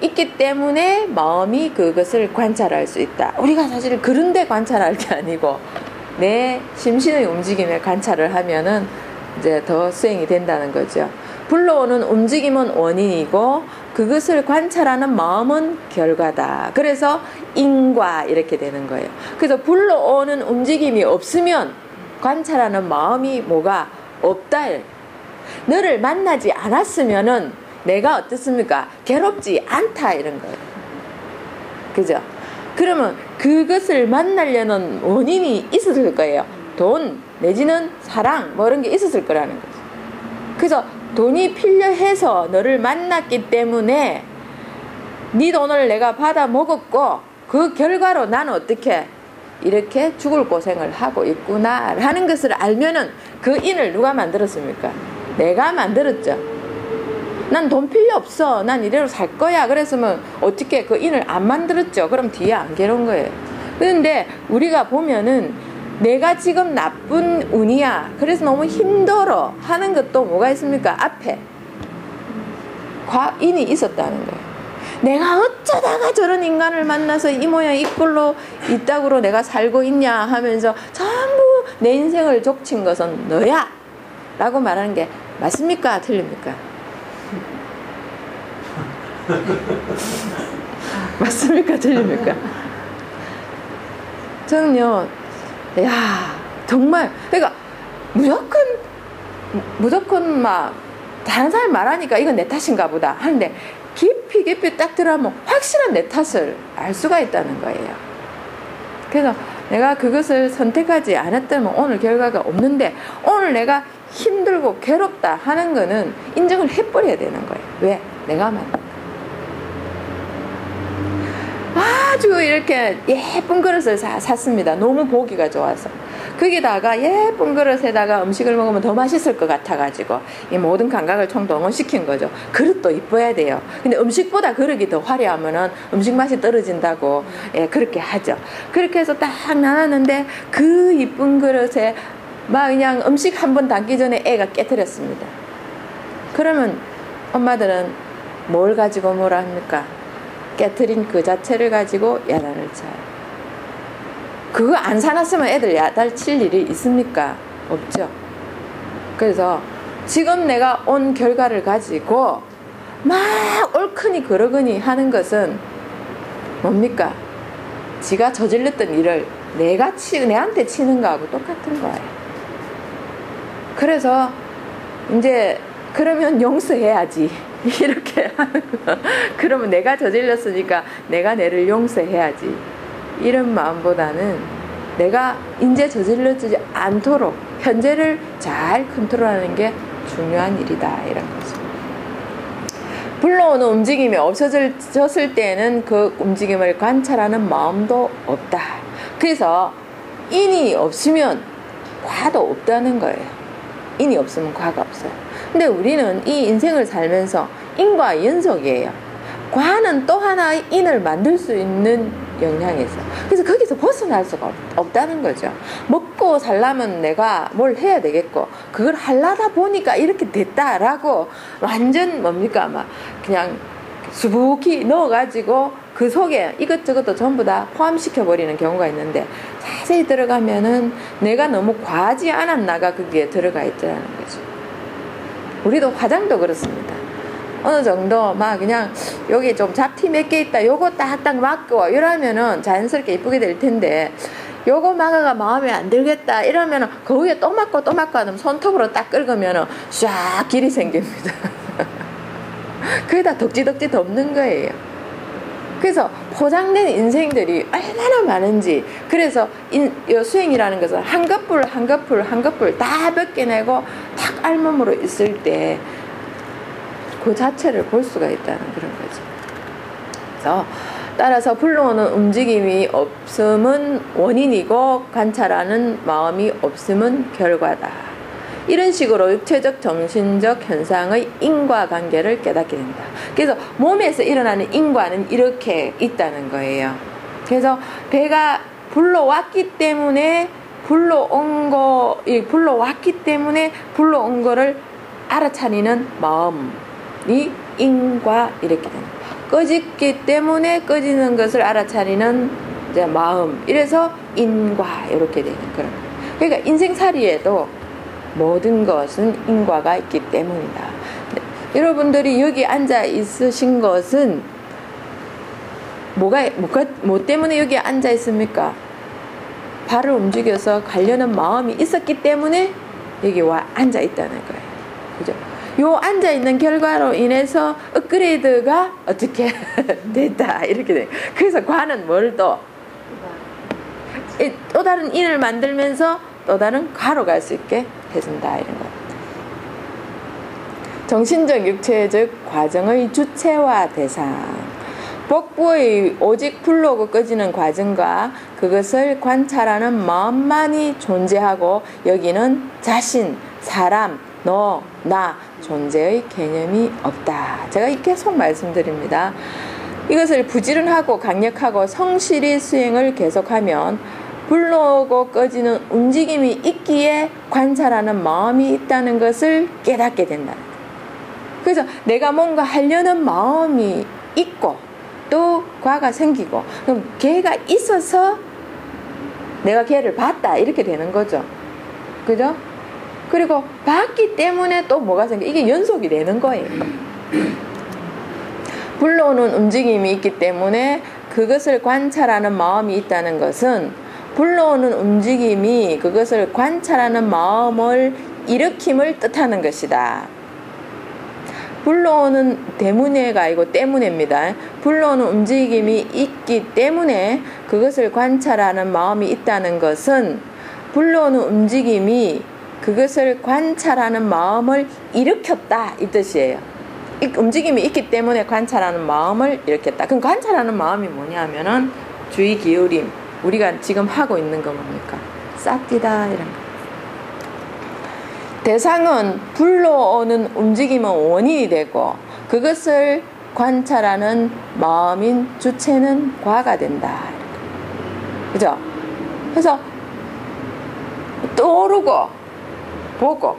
있기 때문에 마음이 그것을 관찰할 수 있다. 우리가 사실 그런데 관찰할 게 아니고 내 심신의 움직임에 관찰을 하면은 이제 더 수행이 된다는 거죠. 불러오는 움직임은 원인이고 그것을 관찰하는 마음은 결과다. 그래서 인과 이렇게 되는 거예요. 그래서 불러오는 움직임이 없으면 관찰하는 마음이 뭐가 없다. 너를 만나지 않았으면은 내가 어떻습니까? 괴롭지 않다 이런 거예요. 그죠? 그러면 그것을 만나려는 원인이 있었을 거예요. 돈 내지는 사랑 뭐 이런 게 있었을 거라는 거죠. 그래서 돈이 필요해서 너를 만났기 때문에 네 돈을 내가 받아 먹었고 그 결과로 나는 어떻게 이렇게 죽을 고생을 하고 있구나 하는 것을 알면은 그 인을 누가 만들었습니까? 내가 만들었죠. 난 돈 필요 없어. 난 이대로 살 거야. 그랬으면 어떻게 그 인을 안 만들었죠. 그럼 뒤에 안 괴로운 거예요. 그런데 우리가 보면은 내가 지금 나쁜 운이야. 그래서 너무 힘들어 하는 것도 뭐가 있습니까? 앞에 인이 있었다는 거예요. 내가 어쩌다가 저런 인간을 만나서 이 모양 이 꼴로 이 딱으로 내가 살고 있냐 하면서 전부 내 인생을 족친 것은 너야 라고 말하는 게 맞습니까? 틀립니까? 맞습니까? 틀립니까? 저는요, 야, 정말, 그러니까 무조건 막 다른 사람 말하니까 이건 내 탓인가 보다 하는데 깊이 딱 들어가면 확실한 내 탓을 알 수가 있다는 거예요. 그래서 내가 그것을 선택하지 않았다면 오늘 결과가 없는데 오늘 내가 힘들고 괴롭다 하는 거는 인정을 해버려야 되는 거예요. 왜? 내가 만났다. 아주 이렇게 예쁜 그릇을 샀습니다. 너무 보기가 좋아서. 거기다가 예쁜 그릇에다가 음식을 먹으면 더 맛있을 것 같아가지고 이 모든 감각을 총동원시킨 거죠. 그릇도 이뻐야 돼요. 근데 음식보다 그릇이 더 화려하면은 음식 맛이 떨어진다고 그렇게 하죠. 그렇게 해서 딱 나눴는데 그 이쁜 그릇에 막 그냥 음식 한 번 담기 전에 애가 깨트렸습니다. 그러면 엄마들은 뭘 가지고 뭐라 합니까? 깨트린 그 자체를 가지고 야단을 쳐요. 그거 안 사놨으면 애들 야단 칠 일이 있습니까? 없죠. 그래서 지금 내가 온 결과를 가지고 막 옳거니 그러거니 하는 것은 뭡니까? 지가 저질렀던 일을 내한테 치는 거하고 똑같은 거예요. 그래서 이제 그러면 용서해야지 이렇게 하는 거. 그러면 내가 저질렀으니까 내가 내를 용서해야지 이런 마음보다는 내가 이제 저질러지지 않도록 현재를 잘 컨트롤하는 게 중요한 일이다 이런 거죠. 불러오는 움직임이 없어졌을 때는 그 움직임을 관찰하는 마음도 없다. 그래서 인이 없으면 과도 없다는 거예요. 인이 없으면 과가 없어요. 근데 우리는 이 인생을 살면서 인과 연속이에요. 과는 또 하나의 인을 만들 수 있는 영향이 있어요. 그래서 거기서 벗어날 수가 없다는 거죠. 먹고 살려면 내가 뭘 해야 되겠고 그걸 하려다 보니까 이렇게 됐다라고 완전 뭡니까 막 그냥 수북히 넣어가지고 그 속에 이것저것도 전부 다 포함시켜버리는 경우가 있는데 자세히 들어가면은 내가 너무 과하지 않았나가 거기에 들어가 있더라는 거죠. 우리도 화장도 그렇습니다. 어느 정도 막 그냥 여기 좀 잡티 몇 개 있다 요거 딱딱 막고 이러면은 자연스럽게 이쁘게 될 텐데 요거 막아가 마음에 안 들겠다 이러면은 그 위에 또 막고 하면 손톱으로 딱 긁으면은 쫙 길이 생깁니다. 그게 다 덕지덕지 덮는 거예요. 그래서 포장된 인생들이 얼마나 많은지. 그래서 수행이라는 것은 한 커플 다 벗겨내고 탁 알몸으로 있을 때 그 자체를 볼 수가 있다는 그런 거죠. 그래서 따라서 불러오는 움직임이 없음은 원인이고 관찰하는 마음이 없음은 결과다. 이런 식으로 육체적 정신적 현상의 인과관계를 깨닫게 된다. 그래서 몸에서 일어나는 인과는 이렇게 있다는 거예요. 그래서 배가 불러왔기 때문에 불러왔기 때문에 불러온 거를 알아차리는 마음이 인과 이렇게 된다. 꺼졌기 때문에 꺼지는 것을 알아차리는 이제 마음. 이래서 인과 이렇게 되는 그런 거예요. 그러니까 인생살이에도 모든 것은 인과가 있기 때문이다. 여러분들이 여기 앉아 있으신 것은 뭐 때문에 여기 앉아 있습니까? 발을 움직여서 가려는 마음이 있었기 때문에 여기 와 앉아 있다는 거예요. 그죠? 요 앉아 있는 결과로 인해서 업그레이드가 어떻게 됐다. 이렇게 돼. 그래서 과는 뭘 또 다른 인을 만들면서 또 다른 과로 갈 수 있게 해준다. 이런 거. 정신적, 육체적 과정의 주체와 대상. 복부의 오직 불러오고 꺼지는 과정과 그것을 관찰하는 마음만이 존재하고 여기는 자신, 사람, 너, 나 존재의 개념이 없다. 제가 계속 말씀드립니다. 이것을 부지런하고 강력하고 성실히 수행을 계속하면 불러오고 꺼지는 움직임이 있기에 관찰하는 마음이 있다는 것을 깨닫게 된다. 그래서 내가 뭔가 하려는 마음이 있고 또 과가 생기고 그럼 걔가 있어서 내가 걔를 봤다 이렇게 되는 거죠. 그죠? 그리고 봤기 때문에 또 뭐가 생겨 이게 연속이 되는 거예요. 불러오는 움직임이 있기 때문에 그것을 관찰하는 마음이 있다는 것은 불러오는 움직임이 그것을 관찰하는 마음을 일으킴을 뜻하는 것이다. 불러오는 때문에가 아니고 때문에입니다. 불러오는 움직임이 있기 때문에 그것을 관찰하는 마음이 있다는 것은 불러오는 움직임이 그것을 관찰하는 마음을 일으켰다 이 뜻이에요. 움직임이 있기 때문에 관찰하는 마음을 일으켰다. 그럼 관찰하는 마음이 뭐냐면은 주의 기울임. 우리가 지금 하고 있는 거 뭡니까? 싹디다 이런 거. 대상은 불러오는 움직임은 원인이 되고 그것을 관찰하는 마음인 주체는 과가 된다. 그죠? 그래서 떠오르고 보고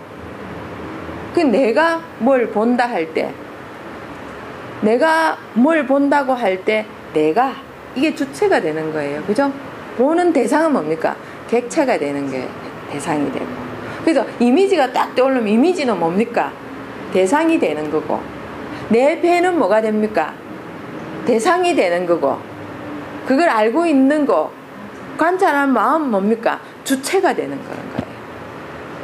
그 내가 뭘 본다 할 때 내가 뭘 본다고 할 때 내가 이게 주체가 되는 거예요. 그죠? 보는 대상은 뭡니까? 객체가 되는 게 대상이 되고 그래서 이미지가 딱 떠오르면 이미지는 뭡니까? 대상이 되는 거고 내 배는 뭐가 됩니까? 대상이 되는 거고 그걸 알고 있는 거 관찰하는 마음은 뭡니까? 주체가 되는 거예요.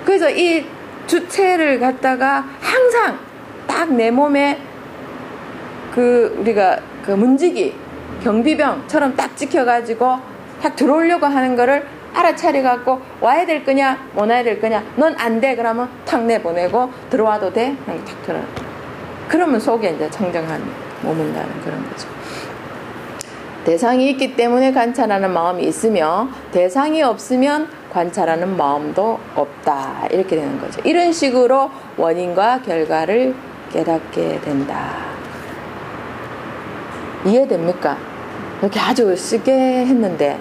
그래서 이 주체를 갖다가 항상 딱 내 몸에 우리가 문지기 경비병처럼 딱 찍혀가지고 딱 들어오려고 하는 거를 알아차려갖고 와야 될 거냐 못 와야 될 거냐 넌 안 돼 그러면 탁 내보내고 들어와도 돼? 그냥 탁 들어. 그러면 속에 이제 청정한 머문다는 그런 거죠. 대상이 있기 때문에 관찰하는 마음이 있으며 대상이 없으면 관찰하는 마음도 없다 이렇게 되는 거죠. 이런 식으로 원인과 결과를 깨닫게 된다. 이해됩니까? 이렇게 아주 쉽게 했는데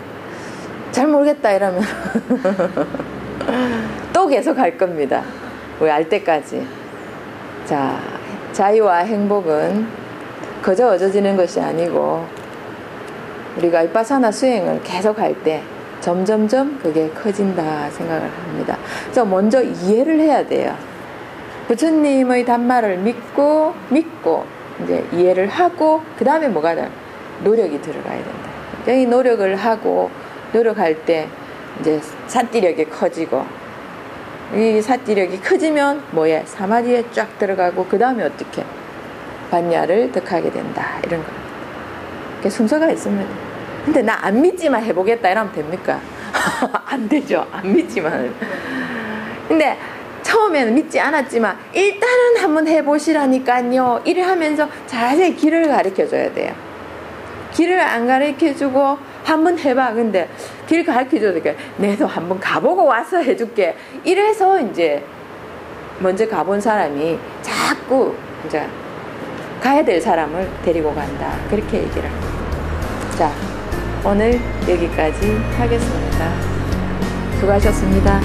잘 모르겠다 이러면 또 계속 할 겁니다. 우리 알 때까지. 자, 자유와 행복은 그저 얻어지는 것이 아니고 우리가 위파사나 수행을 계속 할 때 점점점 그게 커진다 생각을 합니다. 그래서 먼저 이해를 해야 돼요. 부처님의 단말을 믿고 이제 이해를 하고 그 다음에 뭐가 돼? 노력이 들어가야 된다. 이 노력을 하고 노력할 때 이제 사띠력이 커지고 이 사띠력이 커지면 뭐에 사마디에 쫙 들어가고 그 다음에 어떻게 반야를 득하게 된다 이런 거. 이렇게 순서가 있습니다. 근데 나 안 믿지만 해보겠다 이러면 됩니까? 안 되죠. 안 믿지만. 근데 처음에는 믿지 않았지만 일단은 한번 해보시라니까요. 이래 하면서 자세히 길을 가르쳐줘야 돼요. 길을 안 가르쳐주고 한번 해봐. 근데 길 가르쳐줘도 내도 한번 가보고 와서 해줄게. 이래서 이제 먼저 가본 사람이 자꾸 이제 가야 될 사람을 데리고 간다. 그렇게 얘기를 합니다. 자, 오늘 여기까지 하겠습니다. 수고하셨습니다.